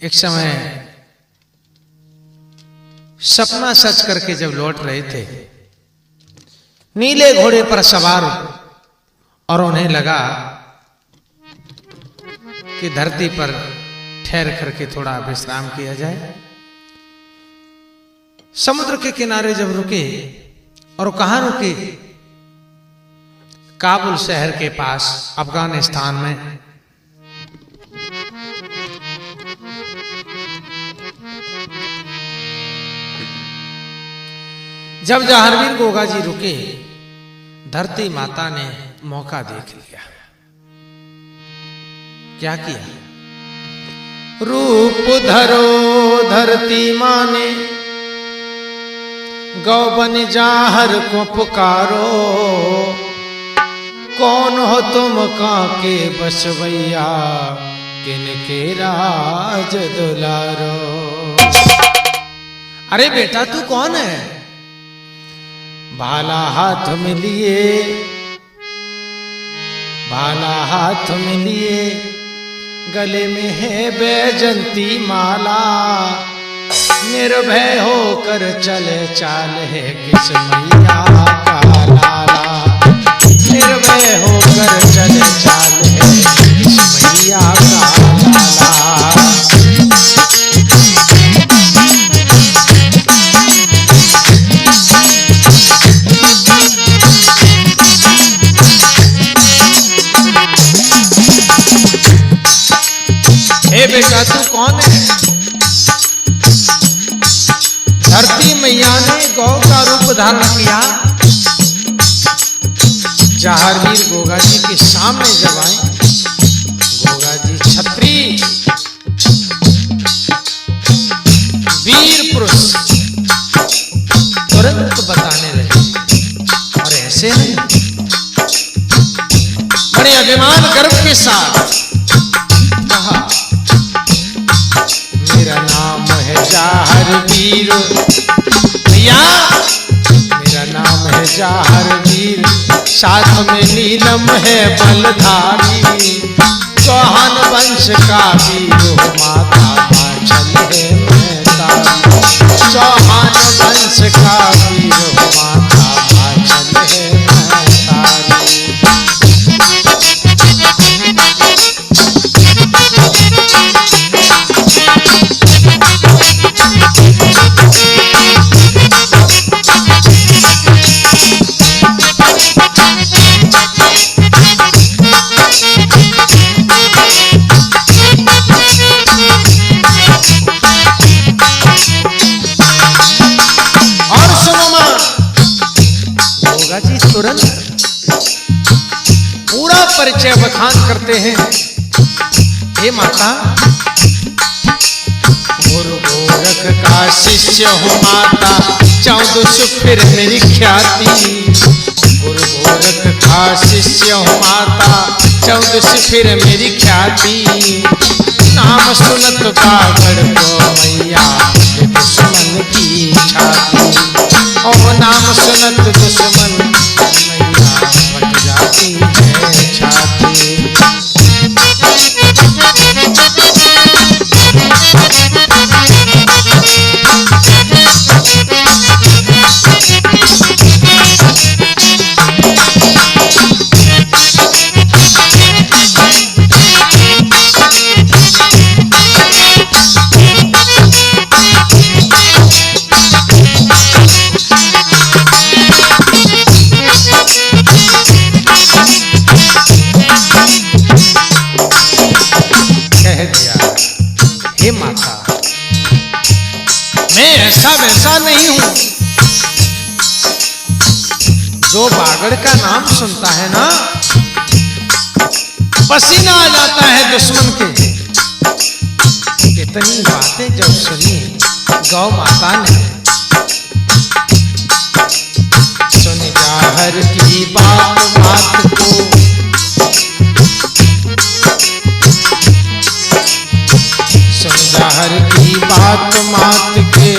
एक समय सपना सच करके जब लौट रहे थे, नीले घोड़े पर सवार, और उन्हें लगा कि धरती पर ठहर करके थोड़ा विश्राम किया जाए। समुद्र के किनारे जब रुके, और कहां रुके? काबुल शहर के पास, अफगानिस्तान में। जब जहारवीर गोगा जी रुके, धरती माता ने मौका देख लिया। क्या किया? रूप धरो धरती माने, गौबन जाहर को पुकारो, कौन हो तुम काके बसवैया, किनके राज दुलारो। अरे बेटा तू कौन है? भाला हाथ में लिए, भाला हाथ में लिए, गले में है बैजंती माला, निर्भय होकर चले चाल है किस मैया का लाला, निर्भय होकर चले चाल है किस मैया का लाला। हे बेटा तू कौन है? धरती मैया ने गौ का रूप धारण किया। जहारवीर गोगा जी के सामने जब आए, गोगा जी छत्री वीर पुरुष तुरंत बताने लगे, और ऐसे नहीं, बड़े अभिमान गर्व के साथ कहा, मेरा नाम है जहारवीर भैया, मेरा नाम है जहारवीर, साथ में नीलम है बलधारी, चौहान वंश का वीर हो माता माचल है मैं तारी, चौहान वंश का वीर हो माता माचल है मैं तारी। तुरंत पूरा परिचय बखान करते हैं। हे माता, गुरु गोरख का शिष्य हूँ माता, 1400 फिर मेरी ख्याति, गुरु गोरख का शिष्य हूँ माता, 1400 फिर मेरी ख्याति, नाम सुनत बागड़ को मैया दुश्मन की छाती, और नाम सुनत दुश्मन मैया फट जाती है छाती। हे माता, मैं ऐसा वैसा नहीं हूं, जो बागड़ का नाम सुनता है ना, पसीना आ जाता है दुश्मन के। इतनी बातें जब सुनी गौ माता ने, सुन जाहर की बात बात को, जाहर की बात मात के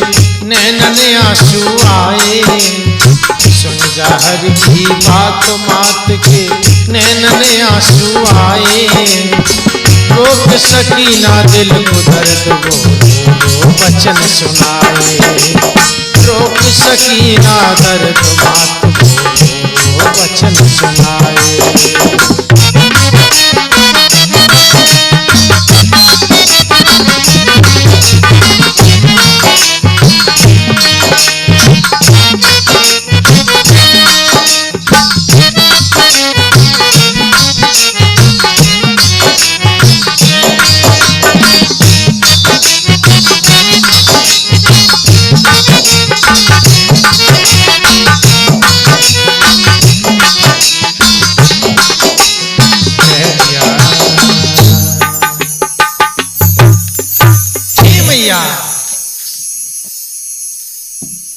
नैनन आंसू आए, सुन जाहर की बात मात के नैनन आंसू आए, रोक सकी ना दिल को दर्द वो वचन सुनाए। रोक सकी ना दर्द बात वो वचन सुनाए।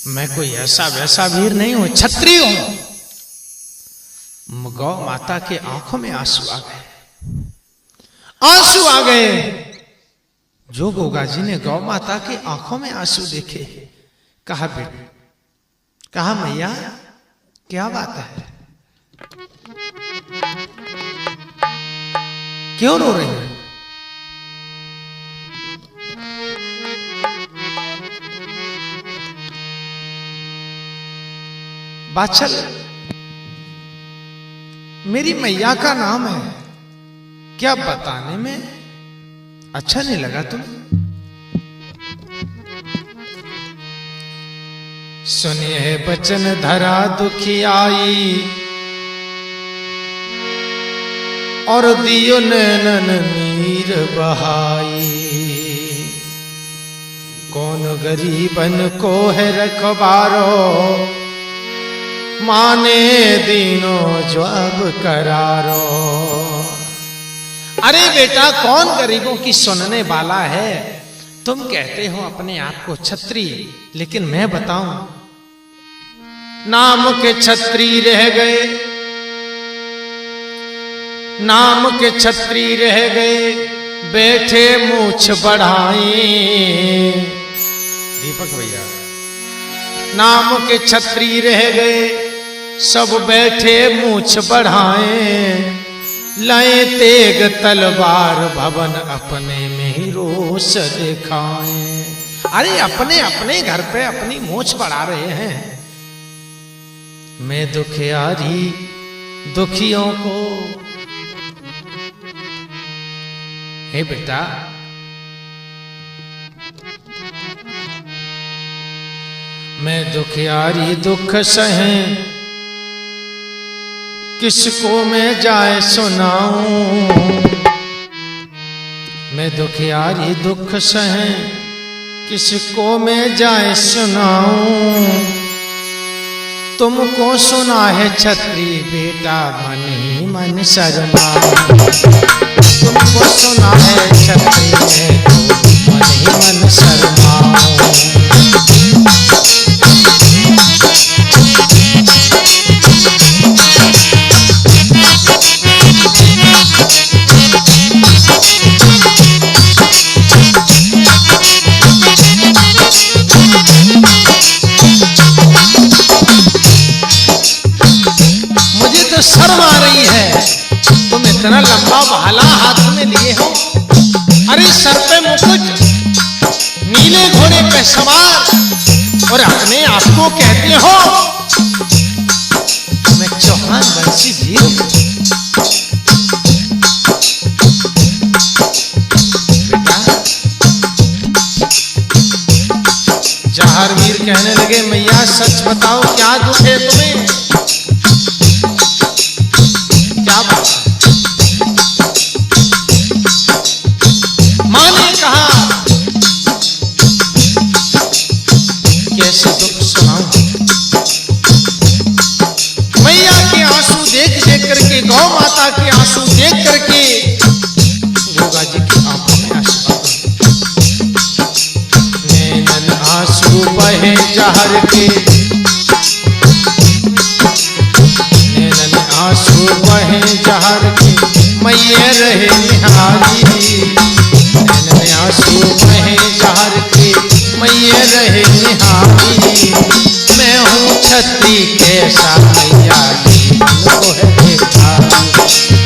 मैं कोई ऐसा वैसा वीर नहीं हूं, क्षत्रिय हूं। गौ माता के आंखों में आंसू आ गए, आंसू आ गए। जो गोगा जी ने गौ माता के आंखों में आंसू देखे, कहा बेटा, कहा मैया क्या बात है, क्यों रो रही है? बाछल मेरी मैया का नाम है, क्या बताने में अच्छा नहीं लगा तुम्हें? सुनिए बचन धरा दुखी आई, और दियो नैनन नीर बहाई। कौन गरीबन को है रखबारो, माने दीनो जवाब करारो। अरे बेटा, कौन गरीबों की सुनने वाला है? तुम कहते हो अपने आप को क्षत्रिय, लेकिन मैं बताऊं, नाम के क्षत्रिय रह गए, नाम के क्षत्रिय रह गए, बैठे मूछ बढ़ाए। दीपक भैया, नाम के क्षत्रिय रह गए, सब बैठे मूछ बढ़ाए। लाए तेग तलवार भवन, अपने में ही रोष दिखाए। अरे अपने अपने घर पे अपनी मूछ बढ़ा रहे हैं। मैं दुखियारी दुखियों को, हे बेटा, मैं दुखियारी दुख सहें, किसको मैं जाए सुनाऊं। मैं दुखियारी दुख सहें, किसको मैं जाए सुनाऊं। तुमको सुना है क्षत्रिय बेटा, मन ही मन शर्माऊं। तुमको सुना है क्षत्रिय, मन ही मन शर्माऊं। शर्म आ रही है, तुम इतना लंबा भाला हाथ में लिए हो, अरे सर पे मुकुट, नीले घोड़े पे सवार, और अपने आप को कहते हो मैं चौहान वंशी वीर हूं। बेटा, जहार वीर कहने लगे, मैया सच बताओ क्या दुख है तुम्हें? मां ने कहा, कैसे दुख सुनाऊं? मैया के आंसू देख देख करके, गौ माता के आंसू देख करके गोगा जी की आंखों में आंसू आ गए। नैनन आंसू बहे जहर के, नैनन आंसू बहे जहर के, मैया रहे निहारी। नैनन आंसू बहे जहर के, मैया रहे निहारी। मैं हूँ क्षत्रिय कैसा, मैया जीवन को है देखा।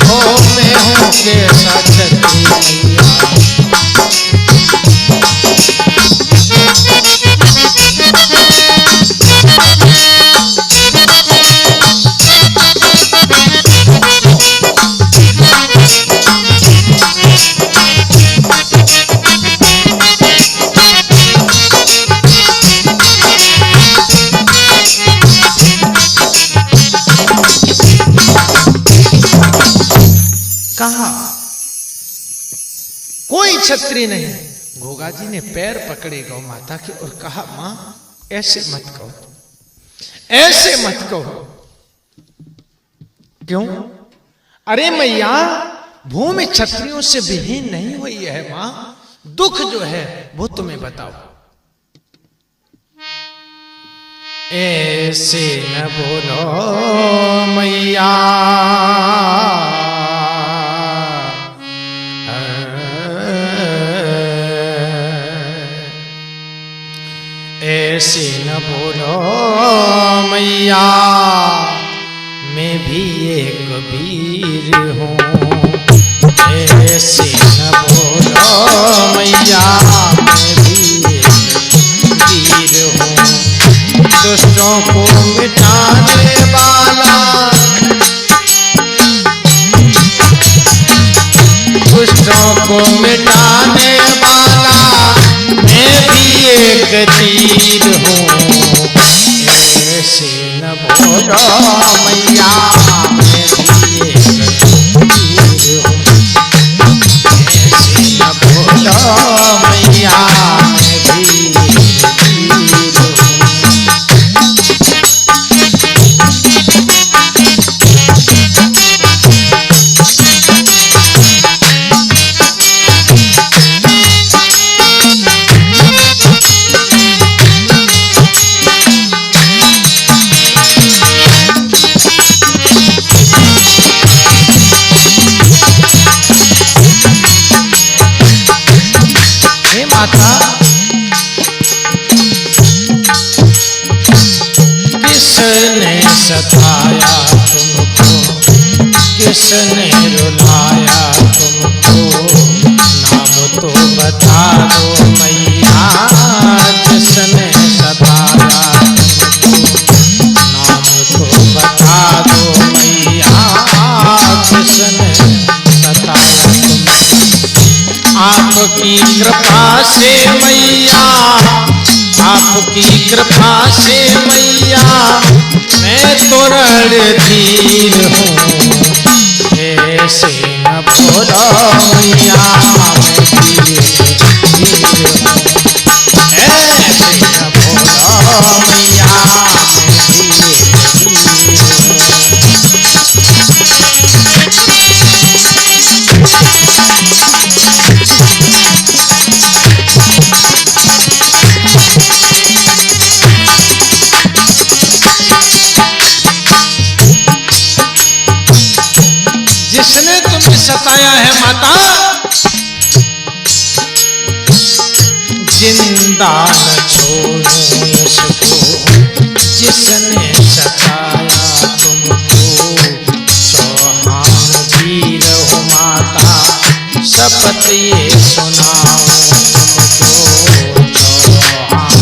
ओ मैं हूँ कैसा क्षत्रिय, क्षत्रिय नहीं। गोगा जी ने पैर पकड़े गौ माता के और कहा, मां ऐसे मत कहो, ऐसे मत कहो। क्यों? अरे मैया, भूमि क्षत्रियों से विहीन नहीं हुई है मां, दुख जो है वो तुम्हें बताओ। ऐसे न बोलो मैया, ऐसे न बोलो मैया, मैं भी एक वीर हूँ। ऐसे न बोलो मैया, मैं भी एक वीर हूँ। दुष्टों को मिटाने वाला, दुष्टों को मिटाने वाला मैं भी एक तीर हूँ। ऐसे न बोलो मैया, मैं भी एक तीर हूँ। ऐसे न बोलो मैया, मैं भी एक तीर हूँ। किसने सताया तुमको, किसने रुलाया तुमको, नाम तो बता दो मैया। किसने सताया तुमको, नाम तो बता दो मैया। किसने सताया तुमको, आपकी कृपा से मैया, आपकी कृपा से मैया, मैं तो रणधीर हूँ। ऐसे न बोलो मैया, मैं भी एक वीर हूँ। ऐसे न बोलो मैया, मैं भी एक वीर हूँ। जिसने तुम्हें सताया है माता, जिंदा न छोड़ो इसको। जिसने सताया तुमको, चौहान वीर हो माता, शपथ ये सुनाओ तुमको। चौहान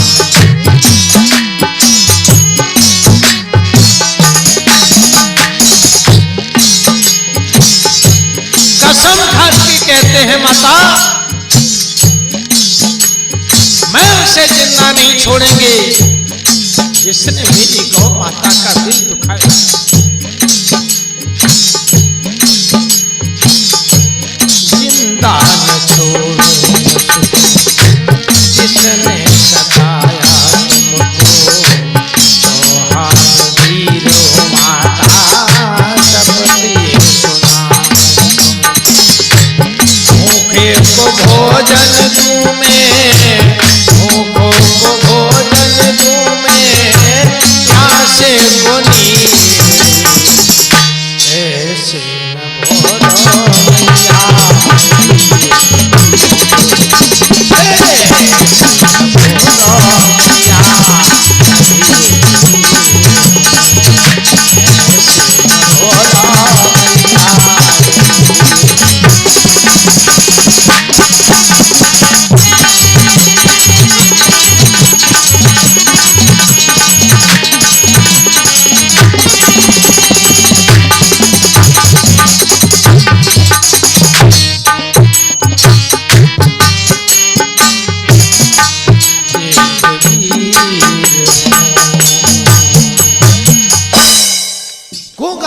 कसम खा के कहते हैं माता, मैं उसे जिंदा नहीं छोड़ेंगे जिसने मेरी गौ माता का दिल दुखाया। जिंदा न छोड़ो जिसने सताया तुमको, चौहान वीर हो माता, शपथ ये सुनाओ। भूखे को भोजन दूं मैं, भूखों को भोजन दूं मैं, प्यासे को नीर। ऐसे न बोलो मैया,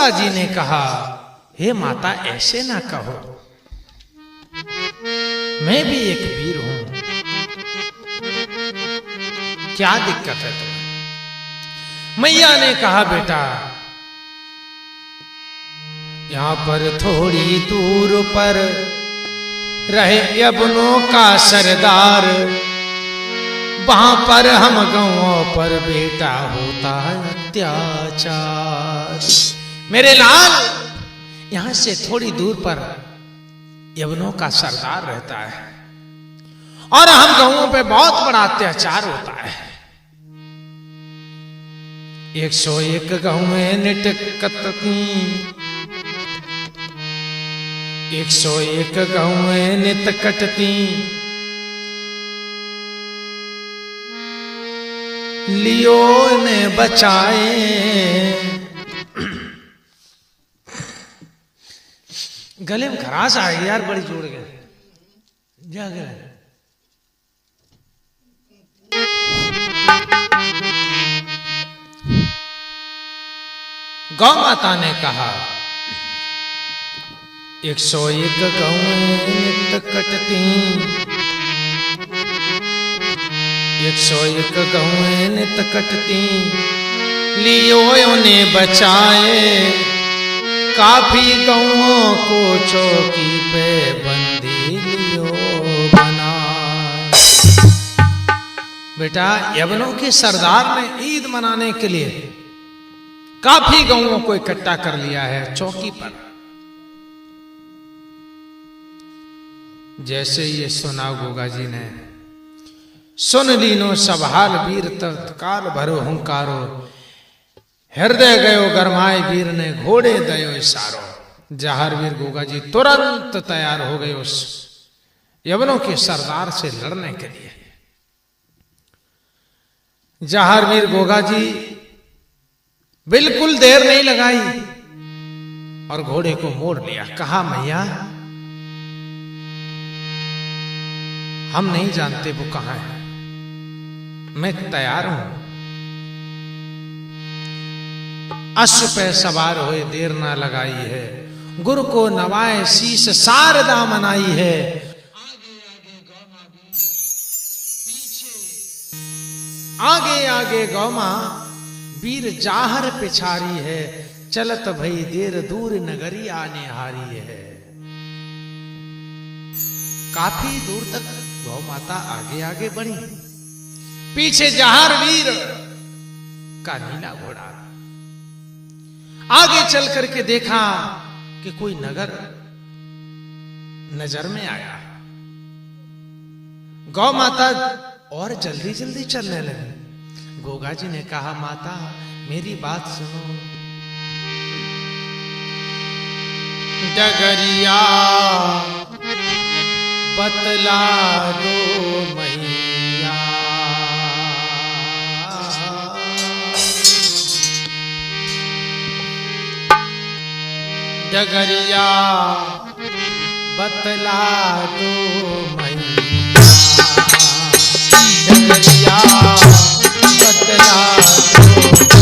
जी ने कहा, हे माता ऐसे ना कहो, मैं भी एक वीर हूं, क्या दिक्कत है तुम्हें? मैया ने कहा बेटा यहां पर थोड़ी दूर पर रहे यवनों का सरदार, वहां पर हम गांवों पर बेटा होता है अत्याचार। मेरे लाल यहां से थोड़ी दूर पर यवनों का सरदार रहता है और हम गांवों पे बहुत बड़ा अत्याचार होता है। 101 गांव में निटकती, 101 गांव में नित कटती, लियो ने बचाए। गले में खराश आ गई यार, बड़ी जोड़ गए जा गए। गौ माता ने कहा 101 गांव नित कटती, 101 गांव नित कटती, लियो ने बचाए। काफी गांवों को चौकी पे बंदी लियो बनाए। बेटा यवनों के सरदार ने ईद मनाने के लिए काफी गांवों को इकट्ठा कर लिया है चौकी पर। जैसे ये सुना गोगा जी ने, सुन लीनो सब हाल वीर तत्काल भरो हुंकारो, हृदय गयो गरमाए वीर ने घोड़े दयो इशारो। जहार वीर गोगा जी तुरंत तैयार हो गए उस यवनों के सरदार से लड़ने के लिए। जहार वीर गोगा जी बिल्कुल देर नहीं लगाई और घोड़े को मोड़ लिया। कहा मैया हम नहीं जानते वो कहां है, मैं तैयार हूं। अश्व पे सवार हुए देर ना लगाई है, गुरु को नवाए शीश शारदा मनाई है। आगे आगे गौमा वीर जाहर पिछारी है, चलत भई देर दूर नगरी आने हारी है। काफी दूर तक गौ माता आगे आगे बढ़ी, पीछे जहार वीर का नीला घोड़ा। आगे चल करके देखा कि कोई नगर नजर में आया। गौ माता और जल्दी जल्दी चलने लगी। गोगा जी ने कहा माता मेरी बात सुनो। डगरिया बतला दो मैया, डगरिया बतला दो मैया, डगरिया बतला दो मैया।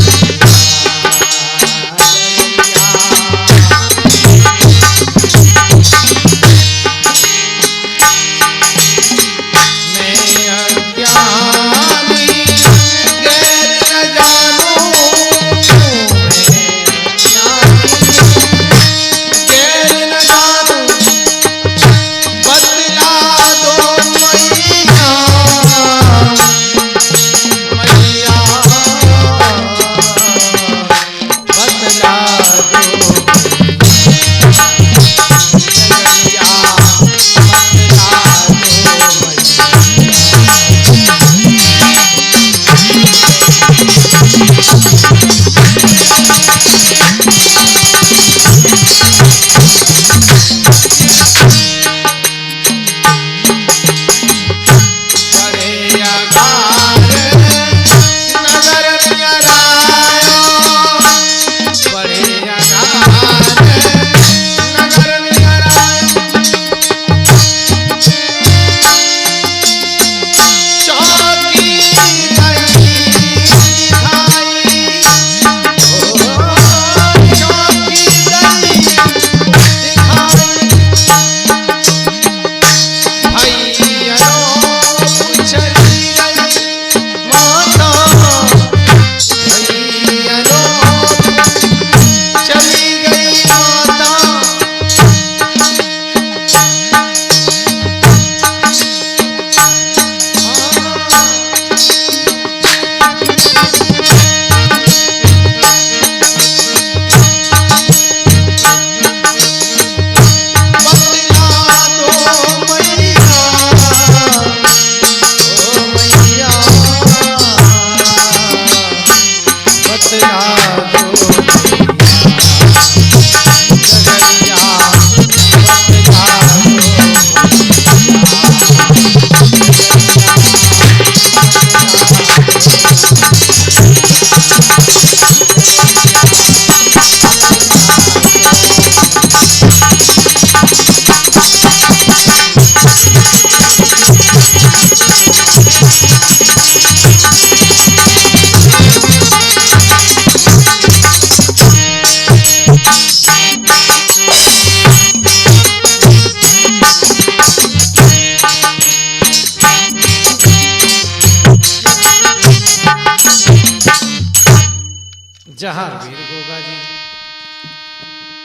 जहां वीर गोगा जी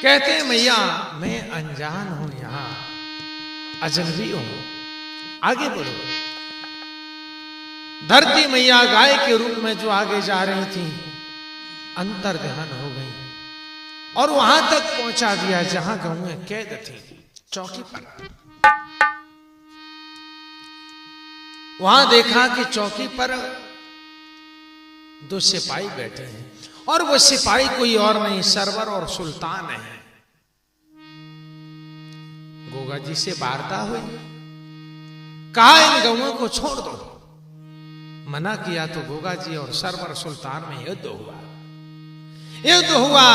कहते हैं मैया मैं अनजान हूं, यहां अजनबी हूं, आगे बढ़ो। धरती मैया गाय के रूप में जो आगे जा रही थी अंतर ध्यान हो गई और वहां तक पहुंचा दिया जहां गऊं कैद थी चौकी पर। वहां देखा कि चौकी पर दो सिपाही बैठे हैं और वो सिपाही कोई और नहीं सरवर और सुल्तान है। गोगा जी से वार्ता हुई, कहा इन गऊओं को छोड़ दो। मना किया तो गोगा जी और सरवर सुल्तान में युद्ध हुआ। युद्ध हुआ,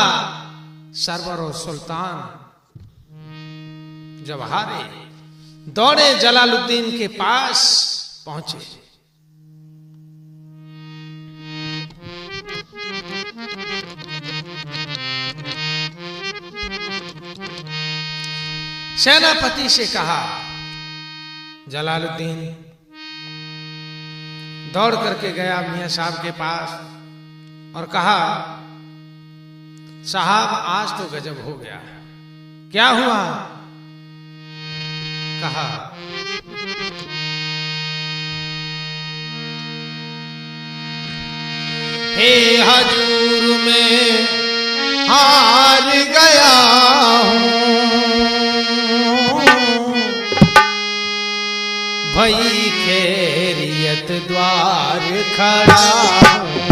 सरवर और सुल्तान जब हारे दौड़े जलालुद्दीन के पास पहुंचे। सेनापति से कहा, जलालुद्दीन दौड़ करके गया मियां साहब के पास और कहा, साहब आज तो गजब हो गया। क्या हुआ? कहा, हे हजूर मैं हार गया हूं, भई खैरियत द्वार खड़ा हूं।